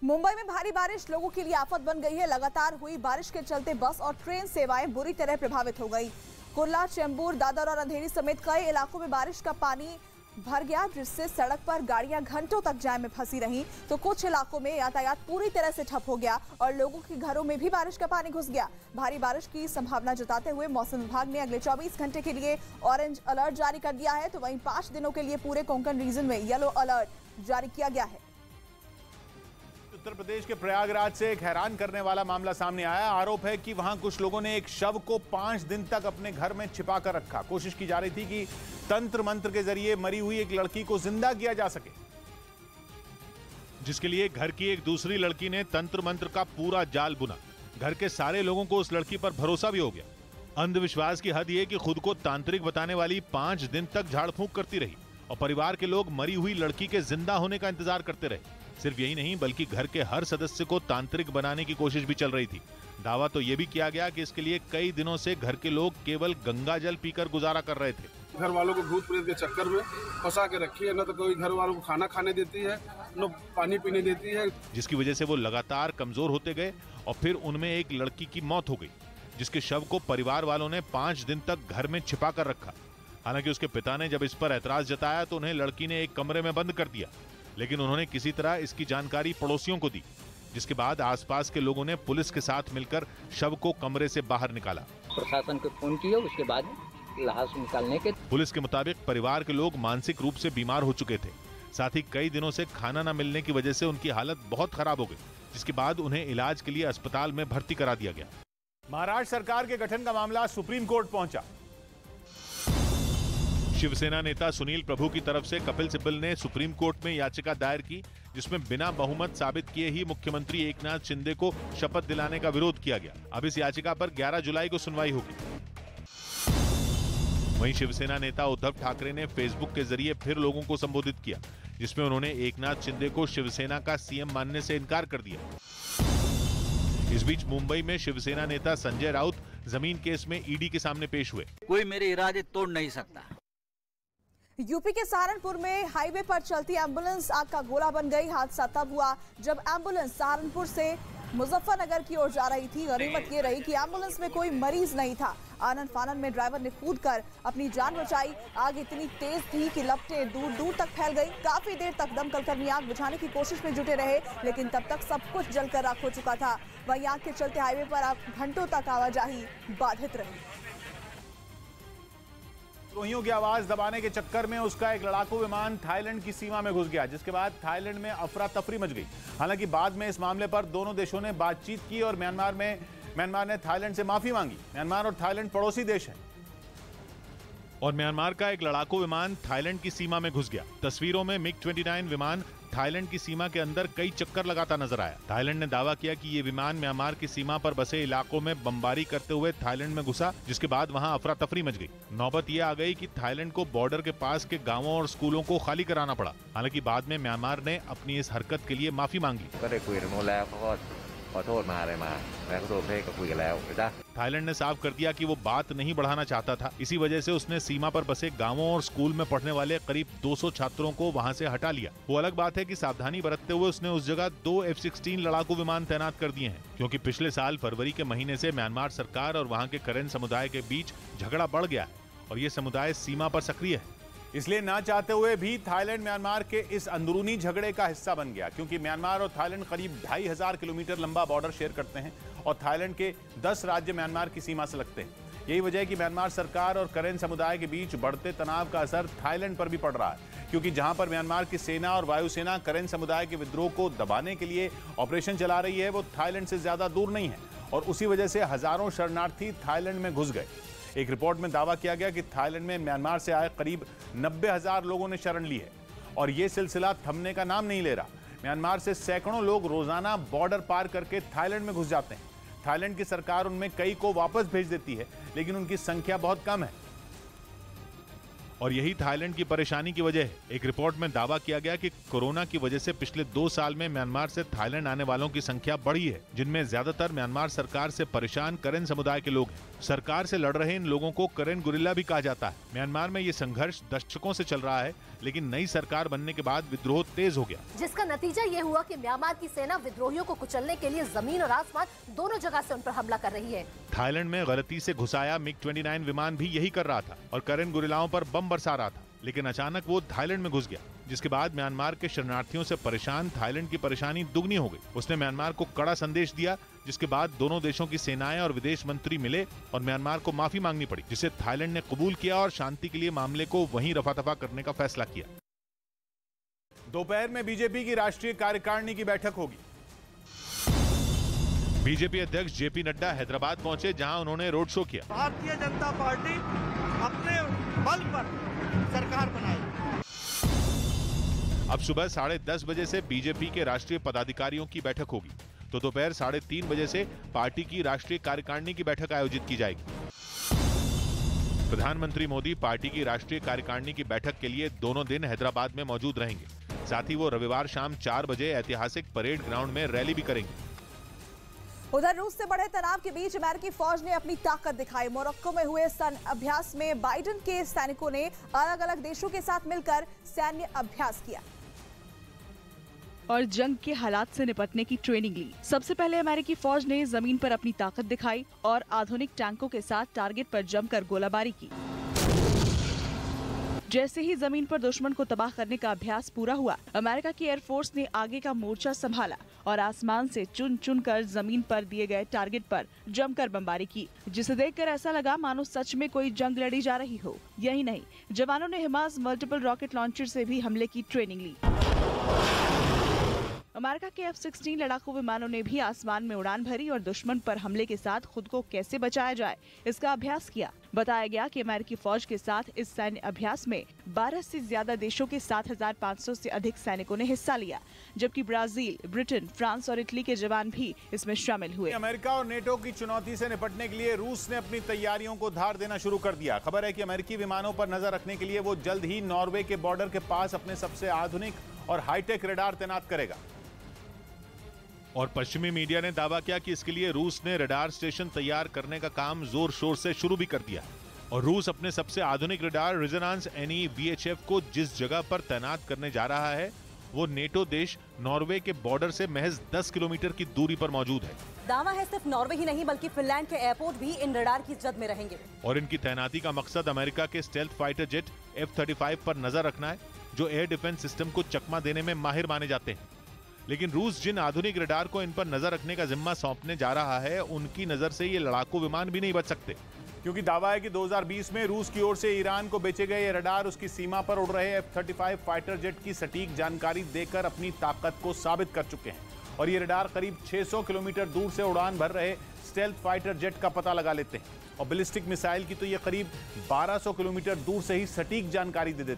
मुंबई में भारी बारिश लोगों के लिए आफत बन गई है। लगातार हुई बारिश के चलते बस और ट्रेन सेवाएं बुरी तरह प्रभावित हो गई। कुर्ला, चेंबूर, दादर और अंधेरी समेत कई इलाकों में बारिश का पानी भर गया, जिससे सड़क पर गाड़ियां घंटों तक जाम में फंसी रहीं। तो कुछ इलाकों में यातायात पूरी तरह से ठप हो गया और लोगों के घरों में भी बारिश का पानी घुस गया। भारी बारिश की संभावना जताते हुए मौसम विभाग ने अगले 24 घंटे के लिए ऑरेंज अलर्ट जारी कर दिया है। तो वहीं 5 दिनों के लिए पूरे कोंकण रीजन में येलो अलर्ट जारी किया गया है। उत्तर प्रदेश के प्रयागराज से एक हैरान करने वाला मामला सामने आया। आरोप है कि वहां कुछ लोगों ने एक शव को 5 दिन तक अपने घर में छिपा कर रखा। कोशिश की जा रही थी कि तंत्र मंत्र के जरिए मरी हुई एक लड़की को जिंदा किया जा सके, जिसके लिए घर की एक दूसरी लड़की ने तंत्र मंत्र का पूरा जाल बुना। घर के सारे लोगों को उस लड़की पर भरोसा भी हो गया। अंधविश्वास की हद यह कि खुद को तांत्रिक बताने वाली 5 दिन तक झाड़ फूंक करती रही और परिवार के लोग मरी हुई लड़की के जिंदा होने का इंतजार करते रहे। सिर्फ यही नहीं, बल्कि घर के हर सदस्य को तांत्रिक बनाने की कोशिश भी चल रही थी। दावा तो यह भी किया गया कि इसके लिए कई दिनों से घर के लोग केवल गंगा जल पीकर गुजारा कर रहे थे। घर वालों को भूत प्रेत के चक्कर में फंसा के रखी है, न तो कोई घर वालों को खाना खाने देती है, न पानी पीने देती है, जिसकी वजह से वो लगातार कमजोर होते गए और फिर उनमें एक लड़की की मौत हो गई, जिसके शव को परिवार वालों ने 5 दिन तक घर में छिपा कर रखा। हालांकि उसके पिता ने जब इस पर ऐतराज जताया तो उन्हें लड़की ने एक कमरे में बंद कर दिया, लेकिन उन्होंने किसी तरह इसकी जानकारी पड़ोसियों को दी, जिसके बाद आसपास के लोगों ने पुलिस के साथ मिलकर शव को कमरे से बाहर निकाला। प्रशासन को फोन किया, उसके बाद लाश निकालने के पुलिस के मुताबिक परिवार के लोग मानसिक रूप से बीमार हो चुके थे। साथ ही कई दिनों से खाना न मिलने की वजह से उनकी हालत बहुत खराब हो गई, जिसके बाद उन्हें इलाज के लिए अस्पताल में भर्ती करा दिया गया। महाराष्ट्र सरकार के गठन का मामला सुप्रीम कोर्ट पहुंचा। शिवसेना नेता सुनील प्रभु की तरफ से कपिल सिब्बल ने सुप्रीम कोर्ट में याचिका दायर की, जिसमें बिना बहुमत साबित किए ही मुख्यमंत्री एकनाथ शिंदे को शपथ दिलाने का विरोध किया गया। अब इस याचिका पर 11 जुलाई को सुनवाई होगी। वहीं शिवसेना नेता उद्धव ठाकरे ने फेसबुक के जरिए फिर लोगों को संबोधित किया, जिसमें उन्होंने एकनाथ शिंदे को शिवसेना का सीएम मानने से इनकार कर दिया। इस बीच मुंबई में शिवसेना नेता संजय राउत जमीन केस में ईडी के सामने पेश हुए। कोई मेरे इरादे तोड़ नहीं सकता। यूपी के सहारनपुर में हाईवे पर चलती एम्बुलेंस आग का गोला बन गई। हादसा तब हुआ जब एम्बुलेंस सहारनपुर से मुजफ्फरनगर की ओर जा रही थी। गनीमत ये रही कि एम्बुलेंस में कोई मरीज नहीं था। आनन फानन में ड्राइवर ने कूदकर अपनी जान बचाई। आग इतनी तेज थी कि लपटें दूर दूर तक फैल गई। काफी देर तक दमकल कर्मी आग बुझाने की कोशिश में जुटे रहे, लेकिन तब तक सब कुछ जलकर राख हो चुका था। वहीं आग के चलते हाईवे पर घंटों तक आवाजाही बाधित रही। द्रोहियों की आवाज दबाने के चक्कर में उसका एक लड़ाकू विमान थाईलैंड की सीमा में घुस गया, जिसके बाद थाईलैंड में अफरा तफरी मच गई। हालांकि बाद में इस मामले पर दोनों देशों ने बातचीत की और म्यांमार ने थाईलैंड से माफी मांगी। म्यांमार और थाईलैंड पड़ोसी देश हैं और म्यांमार का एक लड़ाकू विमान थाईलैंड की सीमा में घुस गया। तस्वीरों में MiG-29 विमान थाईलैंड की सीमा के अंदर कई चक्कर लगाता नजर आया। थाईलैंड ने दावा किया कि ये विमान म्यांमार की सीमा पर बसे इलाकों में बमबारी करते हुए थाईलैंड में घुसा, जिसके बाद वहां अफरा तफरी मच गई। नौबत ये आ गई कि थाईलैंड को बॉर्डर के पास के गांवों और स्कूलों को खाली कराना पड़ा। हालांकि बाद में म्यांमार ने अपनी इस हरकत के लिए माफी मांग ली। थाईलैंड ने साफ कर दिया कि वो बात नहीं बढ़ाना चाहता था। इसी वजह से उसने सीमा पर बसे गांवों और स्कूल में पढ़ने वाले करीब 200 छात्रों को वहां से हटा लिया। वो अलग बात है कि सावधानी बरतते हुए उसने उस जगह 2 F-16 लड़ाकू विमान तैनात कर दिए हैं, क्योंकि पिछले साल फरवरी के महीने से म्यांमार सरकार और वहां के करेन समुदाय के बीच झगड़ा बढ़ गया है और ये समुदाय सीमा पर सक्रिय है। इसलिए ना चाहते हुए भी थाईलैंड म्यांमार के इस अंदरूनी झगड़े का हिस्सा बन गया, क्योंकि म्यांमार और थाईलैंड करीब 2500 किलोमीटर लंबा बॉर्डर शेयर करते हैं और थाईलैंड के 10 राज्य म्यांमार की सीमा से लगते हैं। यही वजह है कि म्यांमार सरकार और करेन समुदाय के बीच बढ़ते तनाव का असर थाईलैंड पर भी पड़ रहा है, क्योंकि जहां पर म्यांमार की सेना और वायुसेना करेन समुदाय के विद्रोह को दबाने के लिए ऑपरेशन चला रही है, वो थाईलैंड से ज्यादा दूर नहीं है और उसी वजह से हजारों शरणार्थी थाईलैंड में घुस गए। एक रिपोर्ट में दावा किया गया कि थाईलैंड में म्यांमार से आए करीब 90,000 लोगों ने शरण ली है और ये सिलसिला थमने का नाम नहीं ले रहा। म्यांमार से सैकड़ों लोग रोजाना बॉर्डर पार करके थाईलैंड में घुस जाते हैं। थाईलैंड की सरकार उनमें कई को वापस भेज देती है, लेकिन उनकी संख्या बहुत कम है। और यही थाईलैंड की परेशानी की वजह है। एक रिपोर्ट में दावा किया गया कि कोरोना की वजह से पिछले 2 साल में म्यांमार से थाईलैंड आने वालों की संख्या बढ़ी है, जिनमें ज्यादातर म्यांमार सरकार से परेशान करेन समुदाय के लोग हैं। सरकार से लड़ रहे इन लोगों को करेन गुरिल्ला भी कहा जाता है। म्यांमार में ये संघर्ष दशकों से चल रहा है, लेकिन नई सरकार बनने के बाद विद्रोह तेज हो गया, जिसका नतीजा ये हुआ कि म्यांमार की सेना विद्रोहियों को कुचलने के लिए जमीन और आसमान दोनों जगह से उन पर हमला कर रही है। थाईलैंड में गलती से घुसाया MiG-29 विमान भी यही कर रहा था और करेन गुरिल्लाओं पर बम बरसा रहा था, लेकिन अचानक वो थाईलैंड में घुस गया, जिसके बाद म्यांमार के शरणार्थियों से परेशान थाईलैंड की परेशानी दुगनी हो गई। उसने म्यांमार को कड़ा संदेश दिया, जिसके बाद दोनों देशों की सेनाएं और विदेश मंत्री मिले और म्यांमार को माफी मांगनी पड़ी, जिसे थाईलैंड ने कबूल किया और शांति के लिए मामले को वहीं रफा-दफा करने का फैसला किया। दोपहर में बीजेपी की राष्ट्रीय कार्यकारिणी की बैठक होगी। बीजेपी अध्यक्ष JP नड्डा हैदराबाद पहुंचे, जहां उन्होंने रोड शो किया। भारतीय जनता पार्टी अपने बल पर सरकार बनाएगी। अब सुबह 10:30 बजे से बीजेपी के राष्ट्रीय पदाधिकारियों की बैठक होगी, तो दोपहर 3:30 बजे से पार्टी की राष्ट्रीय कार्यकारिणी की बैठक आयोजित की जाएगी। प्रधानमंत्री मोदी पार्टी की राष्ट्रीय कार्यकारिणी की बैठक के लिए दोनों दिन हैदराबाद में मौजूद रहेंगे। साथ ही वो रविवार शाम 4 बजे ऐतिहासिक परेड ग्राउंड में रैली भी करेंगे। उधर रूस से बढ़े तनाव के बीच अमेरिकी फौज ने अपनी ताकत दिखाई। मोरक्को में हुए सैन्य अभ्यास में बाइडेन के सैनिकों ने अलग अलग देशों के साथ मिलकर सैन्य अभ्यास किया और जंग के हालात से निपटने की ट्रेनिंग ली। सबसे पहले अमेरिकी फौज ने जमीन पर अपनी ताकत दिखाई और आधुनिक टैंकों के साथ टारगेट पर जमकर गोलाबारी की। जैसे ही जमीन पर दुश्मन को तबाह करने का अभ्यास पूरा हुआ, अमेरिका की एयरफोर्स ने आगे का मोर्चा संभाला और आसमान से चुन चुन कर जमीन पर दिए गए टारगेट पर जमकर बमबारी की, जिसे देखकर ऐसा लगा मानो सच में कोई जंग लड़ी जा रही हो। यही नहीं, जवानों ने हिमास मल्टीपल रॉकेट लॉन्चर से भी हमले की ट्रेनिंग ली। अमेरिका के F-16 लड़ाकू विमानों ने भी आसमान में उड़ान भरी और दुश्मन पर हमले के साथ खुद को कैसे बचाया जाए, इसका अभ्यास किया। बताया गया कि अमेरिकी फौज के साथ इस सैन्य अभ्यास में 12 से ज्यादा देशों के 7,500 से अधिक सैनिकों ने हिस्सा लिया, जबकि ब्राजील, ब्रिटेन, फ्रांस और इटली के जवान भी इसमें शामिल हुए। अमेरिका और नेटो की चुनौती से निपटने के लिए रूस ने अपनी तैयारियों को धार देना शुरू कर दिया। खबर है कि अमेरिकी विमानों पर नजर रखने के लिए वो जल्द ही नॉर्वे के बॉर्डर के पास अपने सबसे आधुनिक और हाईटेक रडार तैनात करेगा। और पश्चिमी मीडिया ने दावा किया कि इसके लिए रूस ने रडार स्टेशन तैयार करने का काम जोर शोर से शुरू भी कर दिया और रूस अपने सबसे आधुनिक रडार रेजोनेंस NE VHF को जिस जगह पर तैनात करने जा रहा है, वो नेटो देश नॉर्वे के बॉर्डर से महज 10 किलोमीटर की दूरी पर मौजूद है। दावा है सिर्फ नॉर्वे ही नहीं बल्कि फिनलैंड के एयरपोर्ट भी इन रडार की जद में रहेंगे। और इनकी तैनाती का मकसद अमेरिका के स्टेल्थ फाइटर जेट F-35 पर नजर रखना है, जो एयर डिफेंस सिस्टम को चकमा देने में माहिर माने जाते हैं। लेकिन रूस जिन आधुनिक रडार को इन पर नजर रखने का जिम्मा सौंपने जा रहा है, उनकी नजर से ये लड़ाकू विमान भी नहीं बच सकते, क्योंकि दावा है कि 2020 में रूस की ओर से ईरान को बेचे गए ये रडार उसकी सीमा पर उड़ रहे F-35 फाइटर जेट की सटीक जानकारी देकर अपनी ताकत को साबित कर चुके हैं। और ये रडार करीब 600 किलोमीटर दूर से उड़ान भर रहे स्टेल्थ फाइटर जेट का पता लगा लेते हैं और बैलिस्टिक मिसाइल की तो ये करीब 1200 किलोमीटर दूर से ही सटीक जानकारी दे देते हैं।